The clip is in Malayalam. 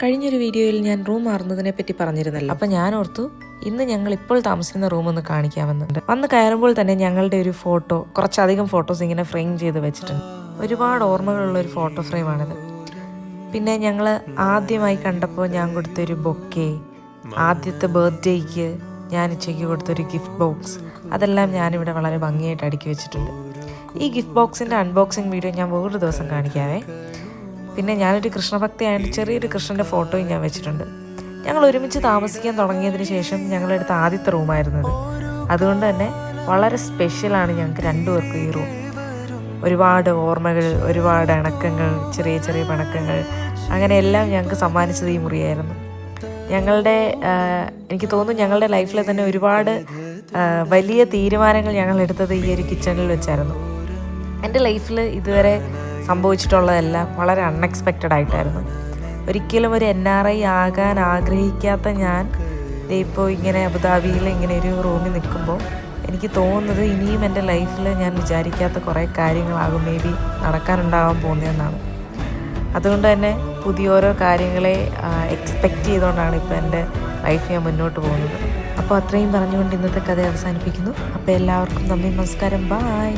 കഴിഞ്ഞൊരു വീഡിയോയിൽ ഞാൻ റൂം മാറുന്നതിനെ പറ്റി പറഞ്ഞിരുന്നല്ലോ. അപ്പം ഞാൻ ഓർത്തു ഇന്ന് ഞങ്ങൾ ഇപ്പോൾ താമസിക്കുന്ന റൂം ഒന്ന് കാണിക്കാമെന്നുണ്ട്. വന്ന് കയറുമ്പോൾ തന്നെ ഞങ്ങളുടെ ഒരു ഫോട്ടോ, കുറച്ചധികം ഫോട്ടോസ് ഇങ്ങനെ ഫ്രെയിം ചെയ്ത് വെച്ചിട്ടുണ്ട്. ഒരുപാട് ഓർമ്മകളുള്ള ഒരു ഫോട്ടോ ഫ്രെയിമാണിത്. പിന്നെ ഞങ്ങൾ ആദ്യമായി കണ്ടപ്പോൾ ഞാൻ കൊടുത്തൊരു ബൊക്കെ, ആദ്യത്തെ ബർത്ത്ഡേക്ക് ഞാൻ ഉച്ചയ്ക്ക് കൊടുത്തൊരു ഗിഫ്റ്റ് ബോക്സ്, അതെല്ലാം ഞാനിവിടെ വളരെ ഭംഗിയായിട്ട് അടുക്കി വെച്ചിട്ടുണ്ട്. ഈ ഗിഫ്റ്റ് ബോക്സിൻ്റെ അൺബോക്സിങ് വീഡിയോ ഞാൻ വേറൊരു ദിവസം കാണിക്കാവേ. പിന്നെ ഞാനൊരു കൃഷ്ണഭക്തിയായിട്ട് ചെറിയൊരു കൃഷ്ണൻ്റെ ഫോട്ടോയും ഞാൻ വെച്ചിട്ടുണ്ട്. ഞങ്ങൾ ഒരുമിച്ച് താമസിക്കാൻ തുടങ്ങിയതിന് ശേഷം ഞങ്ങളെടുത്ത ആദ്യത്തെ റൂമായിരുന്നത്. അതുകൊണ്ട് തന്നെ വളരെ സ്പെഷ്യലാണ് ഞങ്ങൾക്ക് രണ്ടുപേർക്കും ഈ റൂം. ഒരുപാട് ഓർമ്മകൾ, ഒരുപാട് ഇണക്കങ്ങൾ, ചെറിയ ചെറിയ പിണക്കങ്ങൾ, അങ്ങനെ എല്ലാം ഞങ്ങൾക്ക് സമ്മാനിച്ചത് ഈ മുറിയായിരുന്നു. എനിക്ക് തോന്നുന്നു ഞങ്ങളുടെ ലൈഫിൽ തന്നെ ഒരുപാട് വലിയ തീരുമാനങ്ങൾ ഞങ്ങൾ എടുത്തത് ഈ ഒരു കിച്ചണിൽ വെച്ചായിരുന്നു. എൻ്റെ ലൈഫിൽ ഇതുവരെ സംഭവിച്ചിട്ടുള്ളതെല്ലാം വളരെ അൺഎക്സ്പെക്റ്റഡ് ആയിട്ടായിരുന്നു. ഒരിക്കലും ഒരു NRI ആകാൻ ആഗ്രഹിക്കാത്ത ഞാൻ ഇപ്പോൾ ഇങ്ങനെ അബുദാബിയിൽ ഇങ്ങനെ ഒരു റൂമിൽ നിൽക്കുമ്പോൾ എനിക്ക് തോന്നുന്നത് ഇനിയും എൻ്റെ ലൈഫിൽ ഞാൻ വിചാരിക്കാത്ത കുറേ കാര്യങ്ങളാകും മേ ബി നടക്കാനുണ്ടാകാൻ പോകുന്നതെന്നാണ്. അതുകൊണ്ട് തന്നെ പുതിയ ഓരോ കാര്യങ്ങളെ എക്സ്പെക്റ്റ് ചെയ്തുകൊണ്ടാണ് ഇപ്പോൾ എൻ്റെ ലൈഫ് ഞാൻ മുന്നോട്ട് പോകുന്നത്. അപ്പോൾ അത്രയും പറഞ്ഞുകൊണ്ട് ഇന്നത്തെ കഥ അവസാനിപ്പിക്കുന്നു. അപ്പോൾ എല്ലാവർക്കും നന്ദി, നമസ്കാരം, ബായ്.